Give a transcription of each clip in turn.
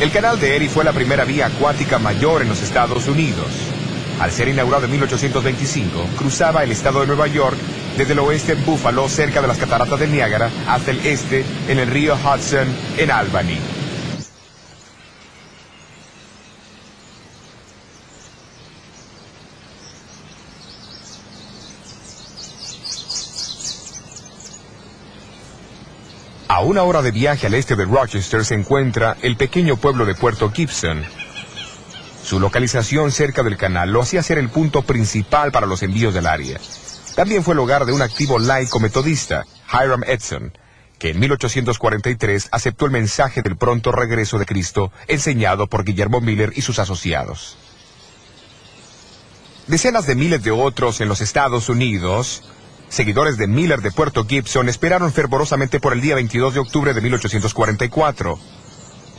El canal de Erie fue la primera vía acuática mayor en los Estados Unidos. Al ser inaugurado en 1825, cruzaba el estado de Nueva York desde el oeste en Buffalo, cerca de las cataratas del Niágara, hasta el este en el río Hudson, en Albany. A una hora de viaje al este de Rochester se encuentra el pequeño pueblo de Puerto Gibson. Su localización cerca del canal lo hacía ser el punto principal para los envíos del área. También fue el hogar de un activo laico metodista, Hiram Edson, que en 1843 aceptó el mensaje del pronto regreso de Cristo enseñado por Guillermo Miller y sus asociados. Decenas de miles de otros en los Estados Unidos, seguidores de Miller de Puerto Gibson, esperaron fervorosamente por el día 22 de octubre de 1844,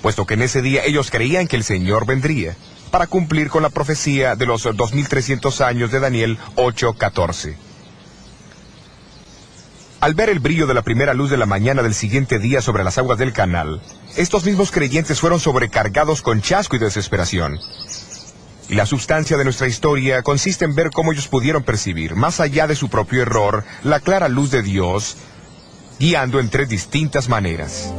puesto que en ese día ellos creían que el Señor vendría, para cumplir con la profecía de los 2300 años de Daniel 8:14. Al ver el brillo de la primera luz de la mañana del siguiente día sobre las aguas del canal, estos mismos creyentes fueron sobrecargados con chasco y desesperación. Y la sustancia de nuestra historia consiste en ver cómo ellos pudieron percibir, más allá de su propio error, la clara luz de Dios, guiando en tres distintas maneras.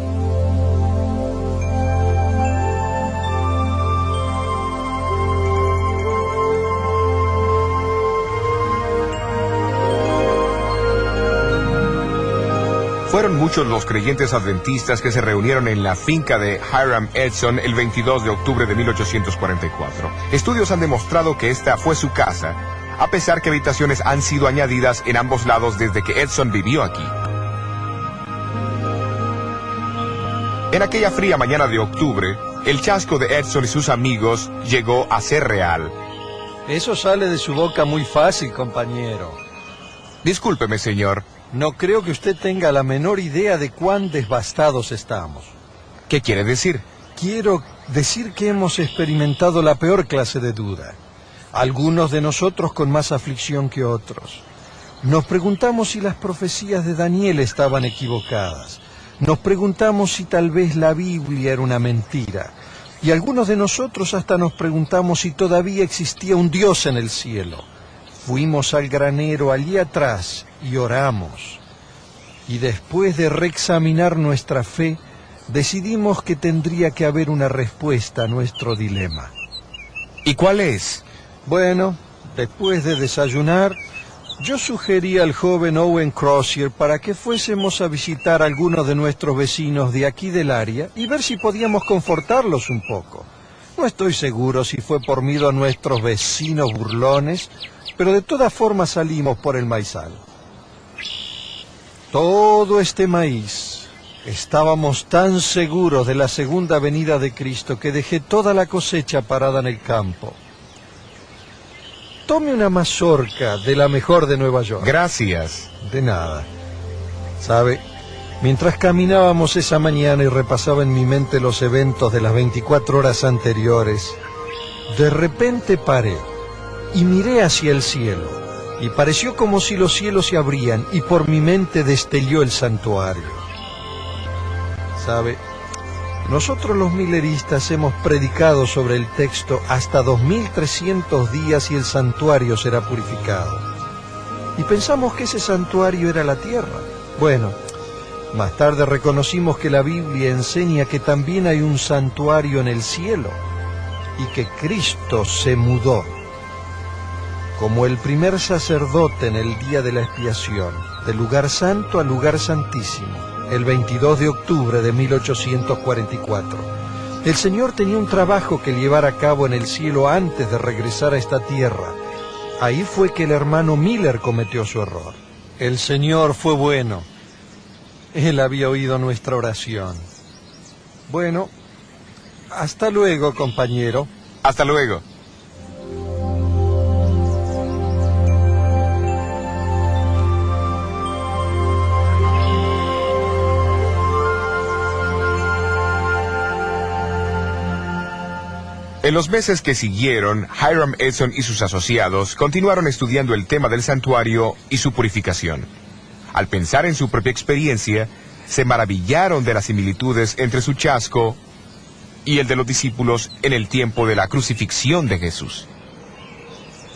Fueron muchos los creyentes adventistas que se reunieron en la finca de Hiram Edson el 22 de octubre de 1844. Estudios han demostrado que esta fue su casa, a pesar que habitaciones han sido añadidas en ambos lados desde que Edson vivió aquí. En aquella fría mañana de octubre, el chasco de Edson y sus amigos llegó a ser real. Eso sale de su boca muy fácil, compañero. Discúlpeme, señor. No creo que usted tenga la menor idea de cuán devastados estamos. ¿Qué quiere decir? Quiero decir que hemos experimentado la peor clase de duda. Algunos de nosotros con más aflicción que otros. Nos preguntamos si las profecías de Daniel estaban equivocadas. Nos preguntamos si tal vez la Biblia era una mentira. Y algunos de nosotros hasta nos preguntamos si todavía existía un Dios en el cielo. Fuimos al granero allí atrás y oramos. Y después de reexaminar nuestra fe, decidimos que tendría que haber una respuesta a nuestro dilema. ¿Y cuál es? Bueno, después de desayunar, yo sugerí al joven Owen Crozier para que fuésemos a visitar a algunos de nuestros vecinos de aquí del área y ver si podíamos confortarlos un poco. No estoy seguro si fue por miedo a nuestros vecinos burlones, pero de todas formas salimos por el maizal. Todo este maíz. Estábamos tan seguros de la segunda venida de Cristo que dejé toda la cosecha parada en el campo. Tome una mazorca de la mejor de Nueva York. Gracias. De nada. ¿Sabe? Mientras caminábamos esa mañana y repasaba en mi mente los eventos de las 24 horas anteriores, de repente paré y miré hacia el cielo, y pareció como si los cielos se abrían, y por mi mente destelló el santuario. ¿Sabe? Nosotros los milleristas hemos predicado sobre el texto hasta 2300 días y el santuario será purificado. Y pensamos que ese santuario era la tierra. Bueno, más tarde reconocimos que la Biblia enseña que también hay un santuario en el cielo, y que Cristo se mudó como el primer sacerdote en el día de la expiación, del lugar santo al lugar santísimo, el 22 de octubre de 1844. El Señor tenía un trabajo que llevar a cabo en el cielo antes de regresar a esta tierra. Ahí fue que el hermano Miller cometió su error. El Señor fue bueno. Él había oído nuestra oración. Bueno, hasta luego, compañero. Hasta luego. En los meses que siguieron, Hiram Edson y sus asociados continuaron estudiando el tema del santuario y su purificación. Al pensar en su propia experiencia, se maravillaron de las similitudes entre su chasco y el de los discípulos en el tiempo de la crucifixión de Jesús.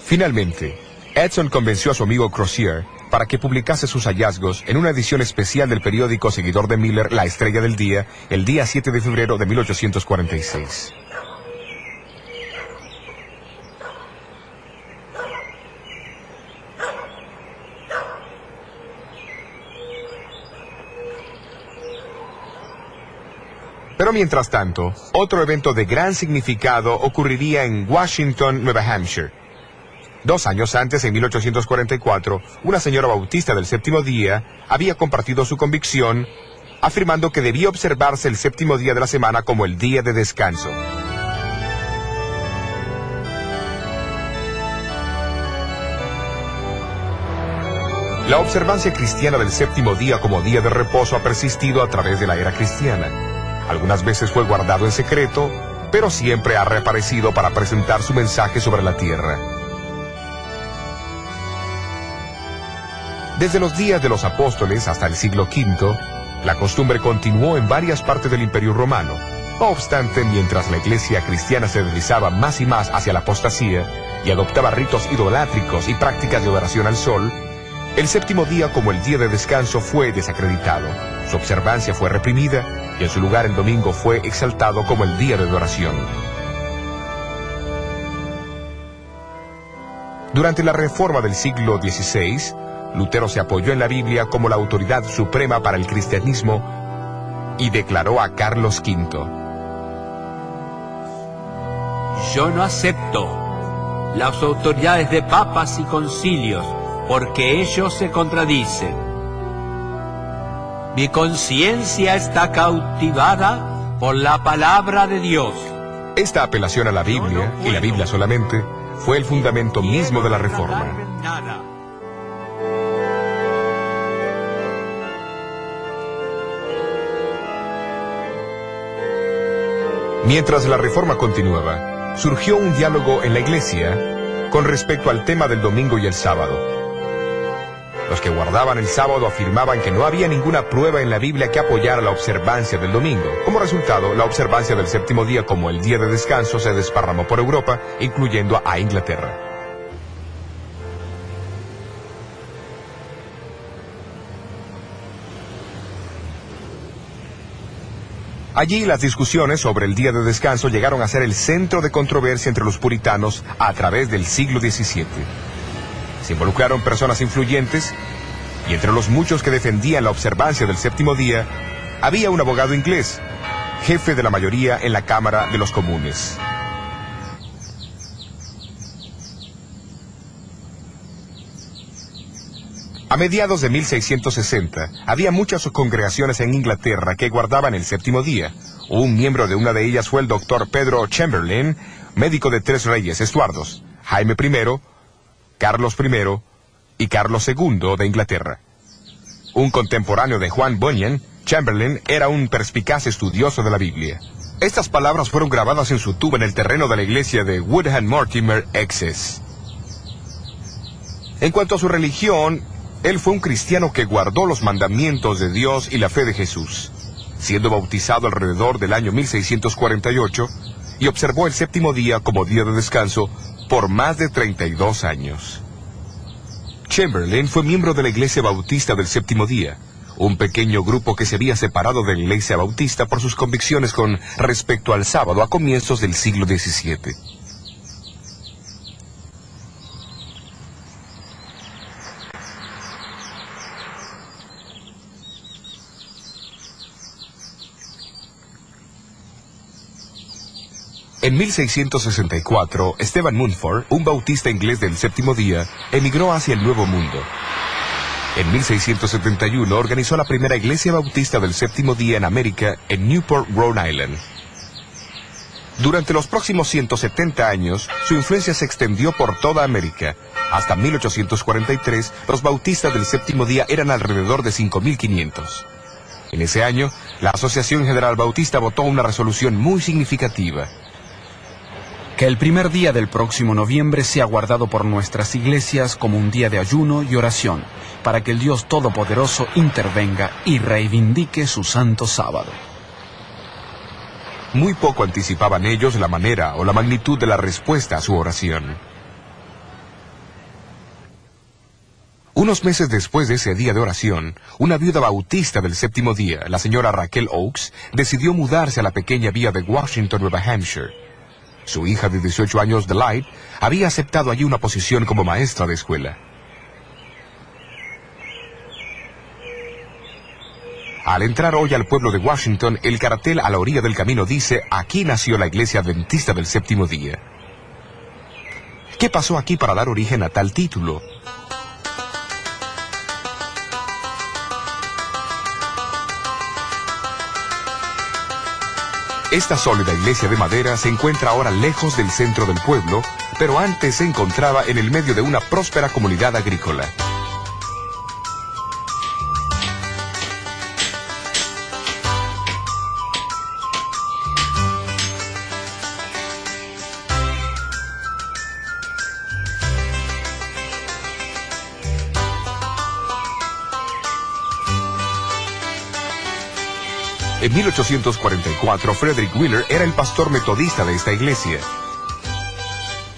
Finalmente, Edson convenció a su amigo Crozier para que publicase sus hallazgos en una edición especial del periódico seguidor de Miller, La Estrella del Día, el día 7 de febrero de 1846. Pero mientras tanto, otro evento de gran significado ocurriría en Washington, Nueva Hampshire. 2 años antes, en 1844, una señora bautista del séptimo día había compartido su convicción, afirmando que debía observarse el séptimo día de la semana como el día de descanso. La observancia cristiana del séptimo día como día de reposo ha persistido a través de la era cristiana. Algunas veces fue guardado en secreto, pero siempre ha reaparecido para presentar su mensaje sobre la tierra. Desde los días de los apóstoles hasta el siglo V, la costumbre continuó en varias partes del Imperio Romano. No obstante, mientras la iglesia cristiana se deslizaba más y más hacia la apostasía y adoptaba ritos idolátricos y prácticas de adoración al sol, el séptimo día como el día de descanso fue desacreditado, su observancia fue reprimida y en su lugar el domingo fue exaltado como el día de adoración. Durante la Reforma del siglo XVI, Lutero se apoyó en la Biblia como la autoridad suprema para el cristianismo y declaró a Carlos V: yo no acepto las autoridades de papas y concilios, porque ellos se contradicen. Mi conciencia está cautivada por la palabra de Dios. Esta apelación a la Biblia, y la Biblia solamente, fue el fundamento mismo de la Reforma. Mientras la Reforma continuaba, surgió un diálogo en la Iglesia con respecto al tema del domingo y el sábado. Los que guardaban el sábado afirmaban que no había ninguna prueba en la Biblia que apoyara la observancia del domingo. Como resultado, la observancia del séptimo día como el día de descanso se desparramó por Europa, incluyendo a Inglaterra. Allí las discusiones sobre el día de descanso llegaron a ser el centro de controversia entre los puritanos a través del siglo XVII. Se involucraron personas influyentes y entre los muchos que defendían la observancia del séptimo día había un abogado inglés, jefe de la mayoría en la Cámara de los Comunes. A mediados de 1660, había muchas congregaciones en Inglaterra que guardaban el séptimo día. Un miembro de una de ellas fue el doctor Pedro Chamberlain, médico de 3 reyes Estuardos, Jaime I, Carlos I y Carlos II de Inglaterra. Un contemporáneo de Juan Bunyan, Chamberlain era un perspicaz estudioso de la Biblia. Estas palabras fueron grabadas en su tumba en el terreno de la iglesia de Woodham Mortimer, Essex. En cuanto a su religión, él fue un cristiano que guardó los mandamientos de Dios y la fe de Jesús, siendo bautizado alrededor del año 1648 y observó el séptimo día como día de descanso por más de 32 años. Chamberlain fue miembro de la Iglesia Bautista del Séptimo Día, un pequeño grupo que se había separado de la Iglesia Bautista por sus convicciones con respecto al sábado a comienzos del siglo XVII. En 1664, Stephen Mumford, un bautista inglés del séptimo día, emigró hacia el Nuevo Mundo. En 1671 organizó la primera iglesia bautista del séptimo día en América, en Newport, Rhode Island. Durante los próximos 170 años, su influencia se extendió por toda América. Hasta 1843, los bautistas del séptimo día eran alrededor de 5.500. En ese año, la Asociación General Bautista votó una resolución muy significativa. Que el primer día del próximo noviembre sea guardado por nuestras iglesias como un día de ayuno y oración, para que el Dios Todopoderoso intervenga y reivindique su santo sábado. muy poco anticipaban ellos la manera o la magnitud de la respuesta a su oración. Unos meses después de ese día de oración, una viuda bautista del séptimo día, la señora Raquel Oakes, decidió mudarse a la pequeña villa de Washington, Nueva Hampshire. Su hija de 18 años, Delight, había aceptado allí una posición como maestra de escuela. Al entrar hoy al pueblo de Washington, el cartel a la orilla del camino dice: aquí nació la iglesia adventista del séptimo día. ¿Qué pasó aquí para dar origen a tal título? Esta sólida iglesia de madera se encuentra ahora lejos del centro del pueblo, pero antes se encontraba en el medio de una próspera comunidad agrícola. En 1844, Frederick Wheeler era el pastor metodista de esta iglesia.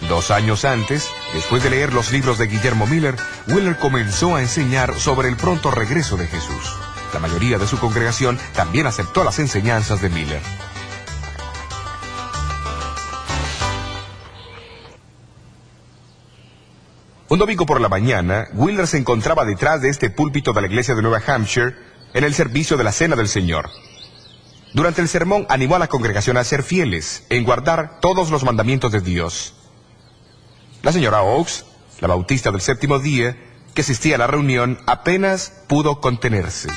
2 años antes, después de leer los libros de Guillermo Miller, Wheeler comenzó a enseñar sobre el pronto regreso de Jesús. La mayoría de su congregación también aceptó las enseñanzas de Miller. Un domingo por la mañana, Wheeler se encontraba detrás de este púlpito de la iglesia de Nueva Hampshire en el servicio de la Cena del Señor. Durante el sermón animó a la congregación a ser fieles en guardar todos los mandamientos de Dios. La señora Oakes, la bautista del séptimo día, que asistía a la reunión, apenas pudo contenerse.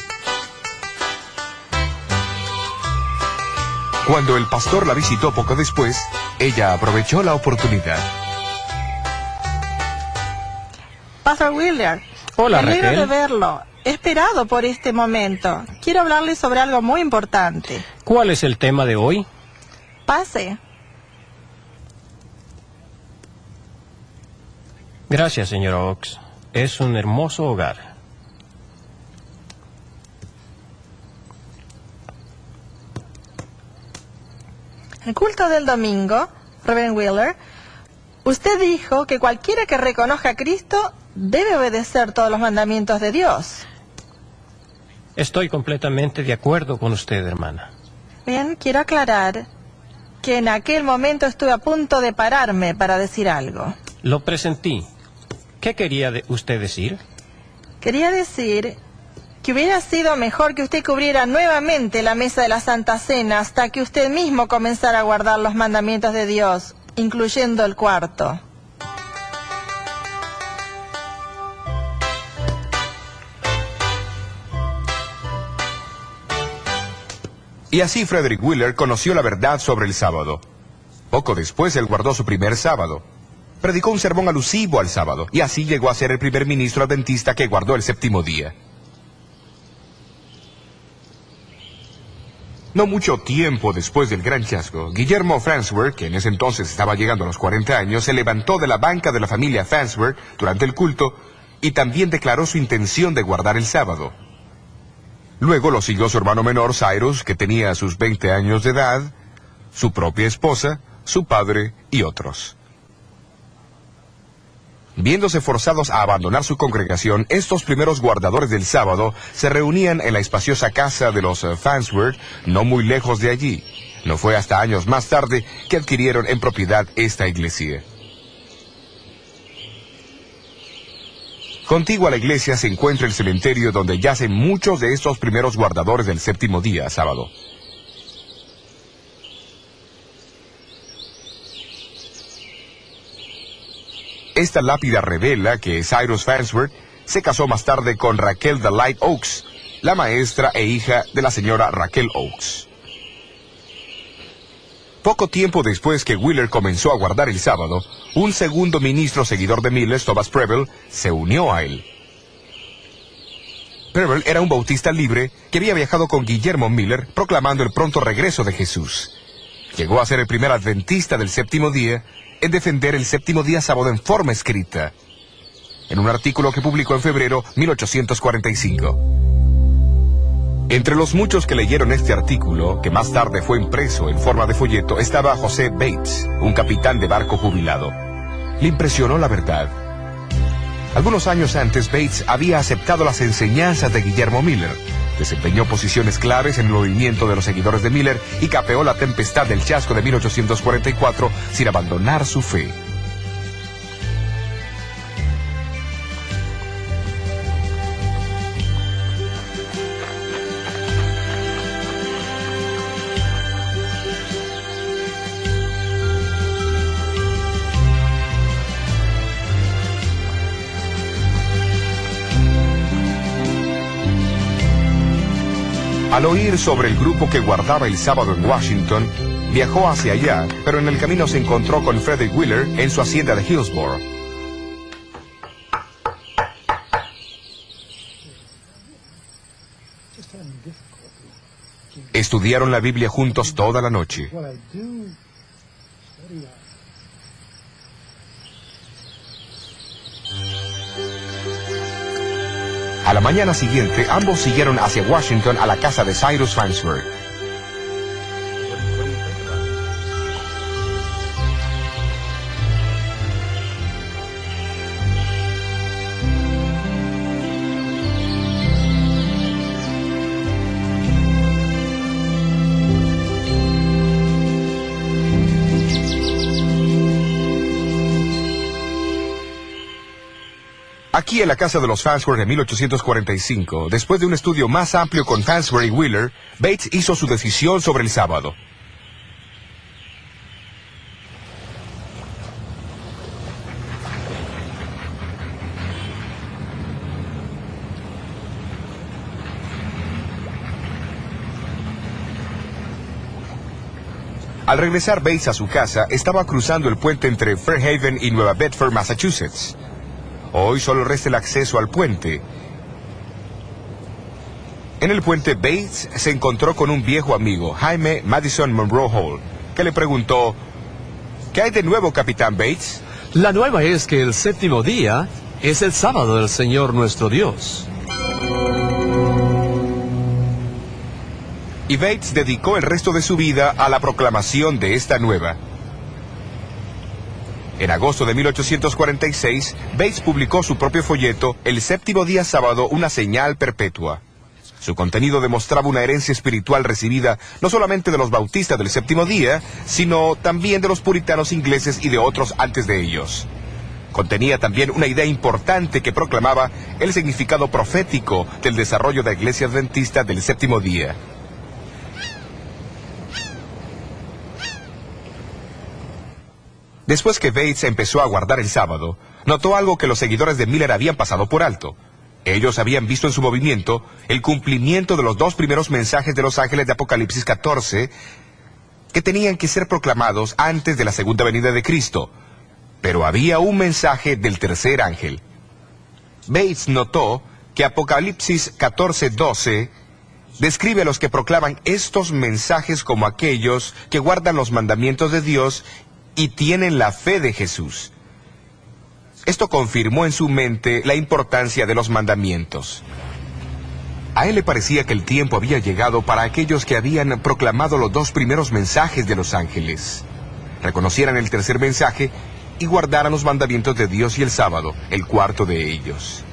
Cuando el pastor la visitó poco después, ella aprovechó la oportunidad. Pastor Wheeler. Hola, me alegro Raquel. de verlo. He esperado por este momento. Quiero hablarle sobre algo muy importante. ¿Cuál es el tema de hoy? Pase. Gracias, señora Oakes. Es un hermoso hogar. El culto del domingo, Reverend Wheeler, usted dijo que cualquiera que reconozca a Cristo debe obedecer todos los mandamientos de Dios. Estoy completamente de acuerdo con usted, hermana. Bien, quiero aclarar que en aquel momento estuve a punto de pararme para decir algo. Lo presentí. ¿Qué quería usted decir? Quería decir que hubiera sido mejor que usted cubriera nuevamente la mesa de la Santa Cena hasta que usted mismo comenzara a guardar los mandamientos de Dios, incluyendo el cuarto. Y así Frederick Wheeler conoció la verdad sobre el sábado. Poco después él guardó su primer sábado. Predicó un sermón alusivo al sábado, y así llegó a ser el primer ministro adventista que guardó el séptimo día. No mucho tiempo después del gran hallazgo, Guillermo Farnsworth, que en ese entonces estaba llegando a los 40 años, se levantó de la banca de la familia Farnsworth durante el culto y también declaró su intención de guardar el sábado. Luego lo siguió su hermano menor, Cyrus, que tenía sus 20 años de edad, su propia esposa, su padre y otros. Viéndose forzados a abandonar su congregación, estos primeros guardadores del sábado se reunían en la espaciosa casa de los Farnsworth, no muy lejos de allí. No fue hasta años más tarde que adquirieron en propiedad esta iglesia. Contiguo a la iglesia se encuentra el cementerio donde yacen muchos de estos primeros guardadores del séptimo día, sábado. Esta lápida revela que Cyrus Farnsworth se casó más tarde con Raquel Delight Oakes, la maestra e hija de la señora Raquel Oakes. Poco tiempo después que Wheeler comenzó a guardar el sábado, un segundo ministro seguidor de Miller, Thomas Preble, se unió a él. Preble era un bautista libre que había viajado con Guillermo Miller proclamando el pronto regreso de Jesús. Llegó a ser el primer adventista del séptimo día en defender el séptimo día sábado en forma escrita, en un artículo que publicó en febrero 1845. Entre los muchos que leyeron este artículo, que más tarde fue impreso en forma de folleto, estaba José Bates, un capitán de barco jubilado. Le impresionó la verdad. Algunos años antes, Bates había aceptado las enseñanzas de Guillermo Miller, desempeñó posiciones claves en el movimiento de los seguidores de Miller y capeó la tempestad del chasco de 1844 sin abandonar su fe. Al oír sobre el grupo que guardaba el sábado en Washington, viajó hacia allá, pero en el camino se encontró con Frederick Wheeler en su hacienda de Hillsborough. Estudiaron la Biblia juntos toda la noche. A la mañana siguiente, ambos siguieron hacia Washington a la casa de Cyrus Farnsworth. Aquí en la casa de los Farnsworth en 1845, después de un estudio más amplio con Farnsworth y Wheeler, Bates hizo su decisión sobre el sábado. Al regresar Bates a su casa, estaba cruzando el puente entre Fairhaven y Nueva Bedford, Massachusetts. Hoy solo resta el acceso al puente. En el puente, Bates se encontró con un viejo amigo, Jaime Madison Monroe Hall, que le preguntó: ¿qué hay de nuevo, Capitán Bates? La nueva es que el séptimo día es el sábado del Señor nuestro Dios. Y Bates dedicó el resto de su vida a la proclamación de esta nueva. En agosto de 1846, Bates publicó su propio folleto, El séptimo día sábado, una señal perpetua. Su contenido demostraba una herencia espiritual recibida no solamente de los bautistas del séptimo día, sino también de los puritanos ingleses y de otros antes de ellos. Contenía también una idea importante que proclamaba el significado profético del desarrollo de la Iglesia Adventista del séptimo día. Después que Bates empezó a guardar el sábado, notó algo que los seguidores de Miller habían pasado por alto. Ellos habían visto en su movimiento el cumplimiento de los dos primeros mensajes de los ángeles de Apocalipsis 14, que tenían que ser proclamados antes de la segunda venida de Cristo. Pero había un mensaje del tercer ángel. Bates notó que Apocalipsis 14:12 describe a los que proclaman estos mensajes como aquellos que guardan los mandamientos de Dios y tienen la fe de Jesús. Esto confirmó en su mente la importancia de los mandamientos. A él le parecía que el tiempo había llegado para aquellos que habían proclamado los dos primeros mensajes de los ángeles. Reconocieran el tercer mensaje y guardaran los mandamientos de Dios y el sábado, el cuarto de ellos.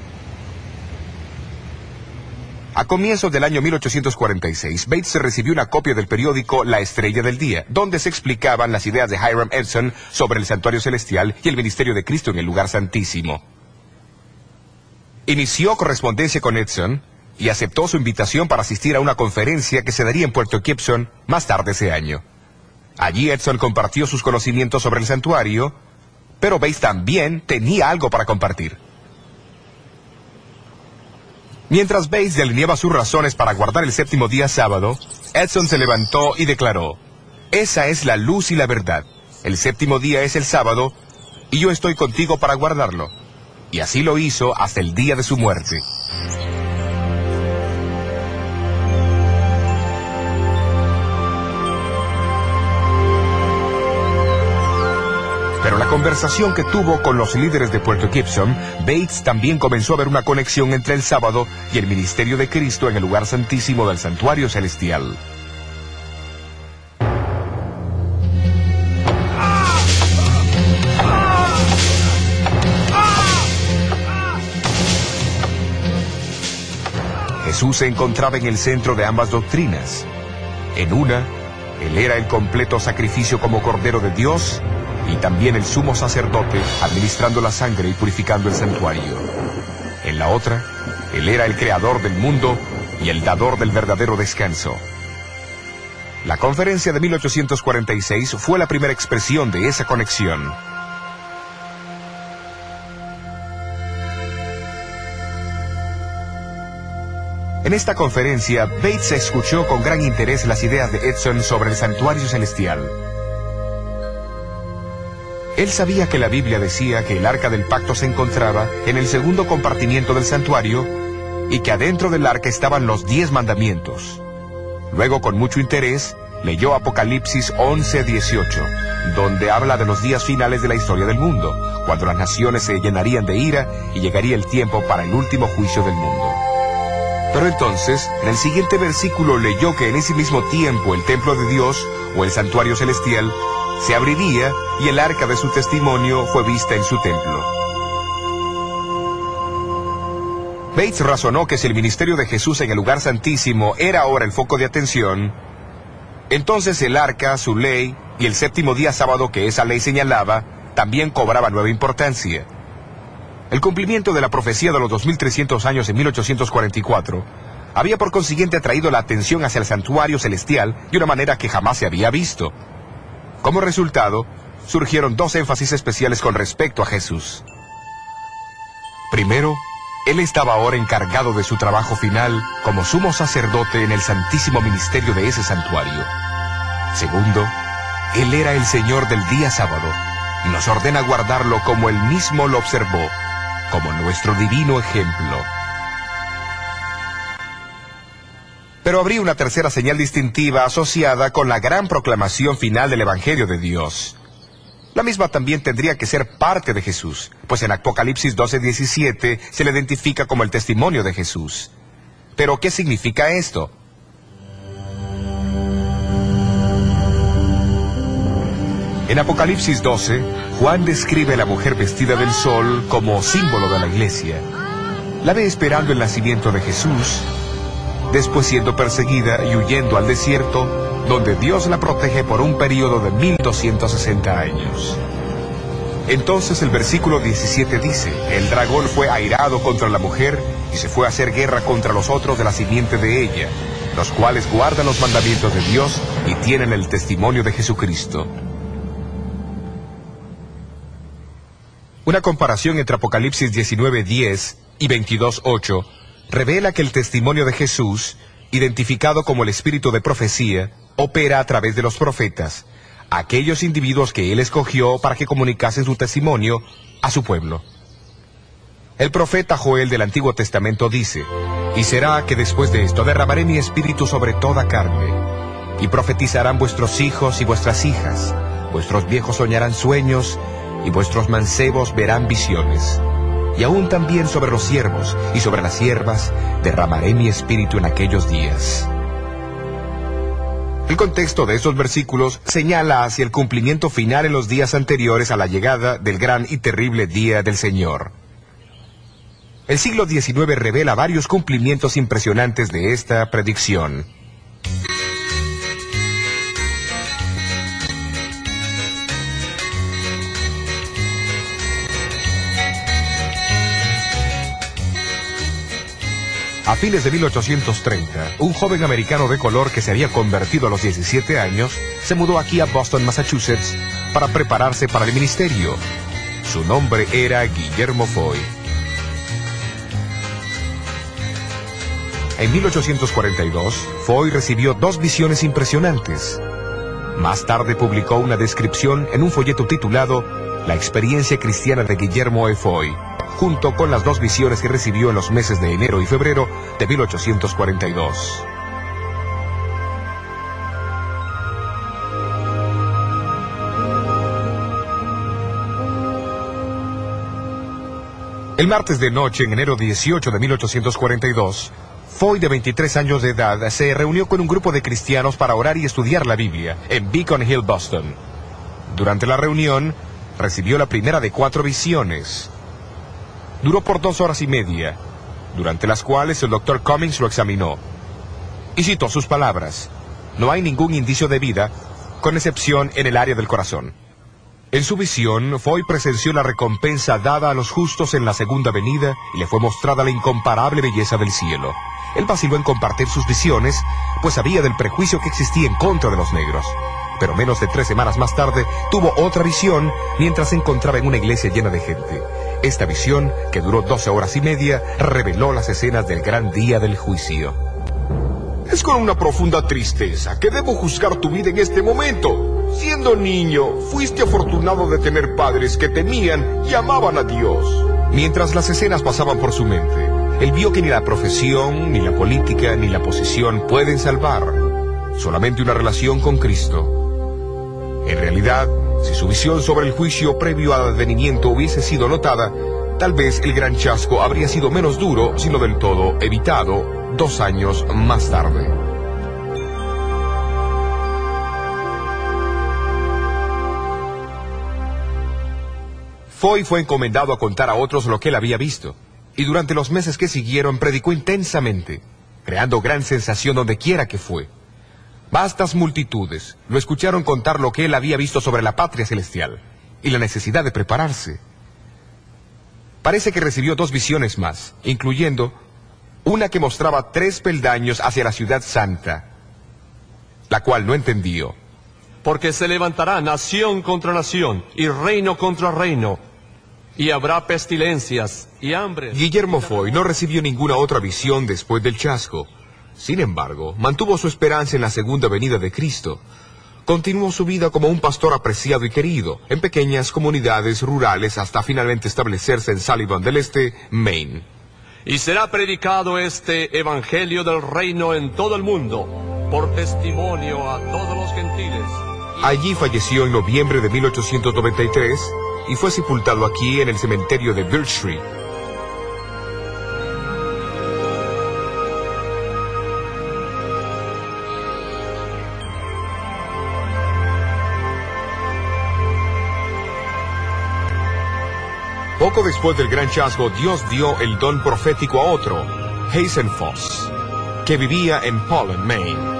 A comienzos del año 1846, Bates recibió una copia del periódico La Estrella del Día, donde se explicaban las ideas de Hiram Edson sobre el santuario celestial y el ministerio de Cristo en el lugar santísimo. Inició correspondencia con Edson y aceptó su invitación para asistir a una conferencia que se daría en Puerto Gibson más tarde ese año. Allí Edson compartió sus conocimientos sobre el santuario, pero Bates también tenía algo para compartir. Mientras Bates delineaba sus razones para guardar el séptimo día sábado, Edson se levantó y declaró: esa es la luz y la verdad. El séptimo día es el sábado, y yo estoy contigo para guardarlo. Y así lo hizo hasta el día de su muerte. Pero Pero la conversación que tuvo con los líderes de Puerto Gibson, Bates también comenzó a ver una conexión entre el sábado y el ministerio de Cristo en el lugar santísimo del santuario celestial. Jesús se encontraba en el centro de ambas doctrinas. En una, Él era el completo sacrificio como Cordero de Dios y también el sumo sacerdote administrando la sangre y purificando el santuario. En la otra, Él era el creador del mundo y el dador del verdadero descanso. La conferencia de 1846 fue la primera expresión de esa conexión. En esta conferencia, Bates escuchó con gran interés las ideas de Edson sobre el santuario celestial. Él sabía que la Biblia decía que el arca del pacto se encontraba en el segundo compartimiento del santuario y que adentro del arca estaban los 10 mandamientos. Luego, con mucho interés, leyó Apocalipsis 11:18, donde habla de los días finales de la historia del mundo, cuando las naciones se llenarían de ira y llegaría el tiempo para el último juicio del mundo. Pero entonces, en el siguiente versículo leyó que en ese mismo tiempo el templo de Dios, o el santuario celestial, se abriría y el arca de su testimonio fue vista en su templo. Bates razonó que si el ministerio de Jesús en el lugar santísimo era ahora el foco de atención, entonces el arca, su ley y el séptimo día sábado que esa ley señalaba, también cobraba nueva importancia. El cumplimiento de la profecía de los 2300 años en 1844 había por consiguiente atraído la atención hacia el santuario celestial de una manera que jamás se había visto. Como resultado, surgieron 2 énfasis especiales con respecto a Jesús. Primero, Él estaba ahora encargado de su trabajo final como sumo sacerdote en el santísimo ministerio de ese santuario. Segundo, Él era el Señor del día sábado y nos ordena guardarlo como Él mismo lo observó, como nuestro divino ejemplo. Pero habría una tercera señal distintiva asociada con la gran proclamación final del Evangelio de Dios. La misma también tendría que ser parte de Jesús, pues en Apocalipsis 12:17 se le identifica como el testimonio de Jesús. ¿Pero qué significa esto? En Apocalipsis 12, Juan describe a la mujer vestida del sol como símbolo de la iglesia. La ve esperando el nacimiento de Jesús, después siendo perseguida y huyendo al desierto, donde Dios la protege por un periodo de 1260 años. Entonces el versículo 17 dice, el dragón fue airado contra la mujer y se fue a hacer guerra contra los otros de la simiente de ella, los cuales guardan los mandamientos de Dios y tienen el testimonio de Jesucristo. Una comparación entre Apocalipsis 19:10 y 22:8 revela que el testimonio de Jesús, identificado como el espíritu de profecía, opera a través de los profetas, aquellos individuos que Él escogió para que comunicasen su testimonio a su pueblo. El profeta Joel del Antiguo Testamento dice, y será que después de esto derramaré mi espíritu sobre toda carne, y profetizarán vuestros hijos y vuestras hijas, vuestros viejos soñarán sueños, y vuestros mancebos verán visiones. Y aún también sobre los siervos y sobre las siervas derramaré mi espíritu en aquellos días. El contexto de estos versículos señala hacia el cumplimiento final en los días anteriores a la llegada del gran y terrible día del Señor. El siglo XIX revela varios cumplimientos impresionantes de esta predicción. A fines de 1830, un joven americano de color que se había convertido a los 17 años, se mudó aquí a Boston, Massachusetts, para prepararse para el ministerio. Su nombre era Guillermo Foy. En 1842, Foy recibió 2 visiones impresionantes. Más tarde publicó una descripción en un folleto titulado La experiencia cristiana de Guillermo E. Foy, junto con las 2 visiones que recibió en los meses de enero y febrero de 1842. El martes de noche, en enero 18 de 1842, Foy, de 23 años de edad, se reunió con un grupo de cristianos para orar y estudiar la Biblia en Beacon Hill, Boston. Durante la reunión, recibió la primera de 4 visiones. Duró por 2 horas y media, durante las cuales el Dr. Cummings lo examinó. Y citó sus palabras: no hay ningún indicio de vida, con excepción en el área del corazón. En su visión, Foy presenció la recompensa dada a los justos en la segunda venida y le fue mostrada la incomparable belleza del cielo. Él vaciló en compartir sus visiones, pues sabía del prejuicio que existía en contra de los negros. Pero menos de 3 semanas más tarde, tuvo otra visión mientras se encontraba en una iglesia llena de gente. Esta visión, que duró 12 horas y media, reveló las escenas del gran día del juicio. Es con una profunda tristeza que debo juzgar tu vida en este momento. Siendo niño, fuiste afortunado de tener padres que temían y amaban a Dios. Mientras las escenas pasaban por su mente, él vio que ni la profesión, ni la política, ni la posición pueden salvar. Solamente una relación con Cristo. En realidad, si su visión sobre el juicio previo al advenimiento hubiese sido notada, tal vez el gran chasco habría sido menos duro, sino del todo evitado, 2 años más tarde. Foy fue encomendado a contar a otros lo que él había visto, y durante los meses que siguieron predicó intensamente, creando gran sensación donde quiera que fue. Vastas multitudes lo escucharon contar lo que él había visto sobre la patria celestial y la necesidad de prepararse. Parece que recibió 2 visiones más, incluyendo una que mostraba 3 peldaños hacia la ciudad santa, la cual no entendió. Porque se levantará nación contra nación y reino contra reino, y habrá pestilencias y hambre. Guillermo Foy no recibió ninguna otra visión después del chasco. Sin embargo, mantuvo su esperanza en la segunda venida de Cristo. Continuó su vida como un pastor apreciado y querido, en pequeñas comunidades rurales hasta finalmente establecerse en Sullivan del Este, Maine. Y será predicado este evangelio del reino en todo el mundo, por testimonio a todos los gentiles. Allí falleció en noviembre de 1893 y fue sepultado aquí en el cementerio de Birch Street. Poco después del gran chasco, Dios dio el don profético a otro, Hazen Foss, que vivía en Pollen, Maine.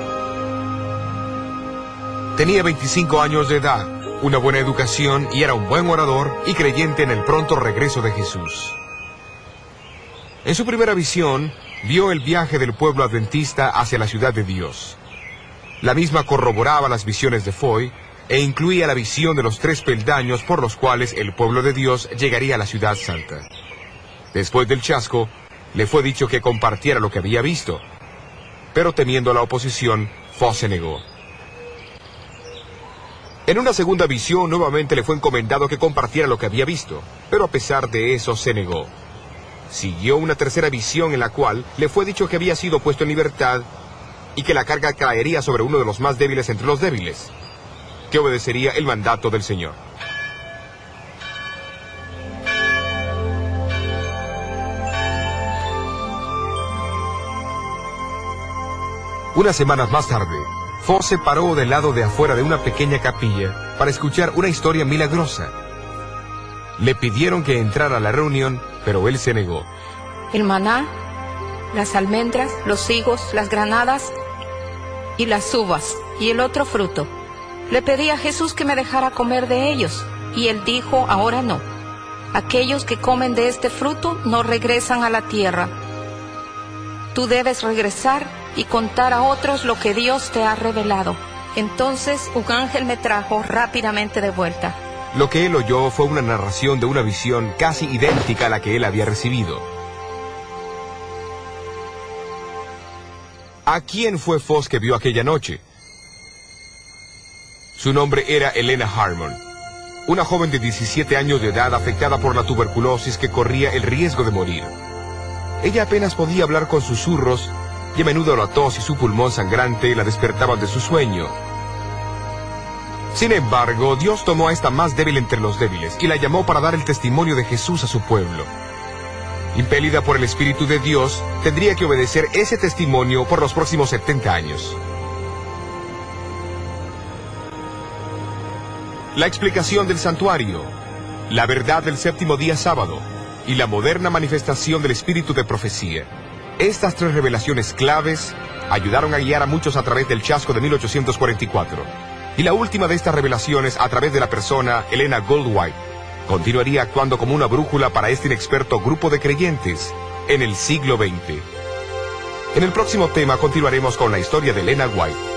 Tenía 25 años de edad, una buena educación y era un buen orador y creyente en el pronto regreso de Jesús. En su primera visión, vio el viaje del pueblo adventista hacia la ciudad de Dios. La misma corroboraba las visiones de Foy e incluía la visión de los 3 peldaños por los cuales el pueblo de Dios llegaría a la ciudad santa. Después del chasco, le fue dicho que compartiera lo que había visto, pero temiendo la oposición, Foss se negó. En una segunda visión, nuevamente le fue encomendado que compartiera lo que había visto, pero a pesar de eso se negó. Siguió una tercera visión en la cual le fue dicho que había sido puesto en libertad y que la carga caería sobre uno de los más débiles entre los débiles, que obedecería el mandato del Señor. Unas semanas más tarde, Foss se paró del lado de afuera de una pequeña capilla para escuchar una historia milagrosa. Le pidieron que entrara a la reunión, pero él se negó. El maná, las almendras, los higos, las granadas y las uvas y el otro fruto. Le pedí a Jesús que me dejara comer de ellos, y él dijo, ahora no. Aquellos que comen de este fruto no regresan a la tierra. Tú debes regresar y contar a otros lo que Dios te ha revelado. Entonces un ángel me trajo rápidamente de vuelta. Lo que él oyó fue una narración de una visión casi idéntica a la que él había recibido. ¿A quién fue Foss que vio aquella noche? Su nombre era Elena Harmon, una joven de 17 años de edad afectada por la tuberculosis que corría el riesgo de morir. Ella apenas podía hablar con susurros y a menudo la tos y su pulmón sangrante la despertaban de su sueño. Sin embargo, Dios tomó a esta más débil entre los débiles y la llamó para dar el testimonio de Jesús a su pueblo. Impelida por el Espíritu de Dios, tendría que obedecer ese testimonio por los próximos 70 años. La explicación del santuario, la verdad del séptimo día sábado y la moderna manifestación del espíritu de profecía. Estas tres revelaciones claves ayudaron a guiar a muchos a través del chasco de 1844. Y la última de estas revelaciones, a través de la persona Elena Goldwhite, continuaría actuando como una brújula para este inexperto grupo de creyentes en el siglo XX. En el próximo tema continuaremos con la historia de Elena White.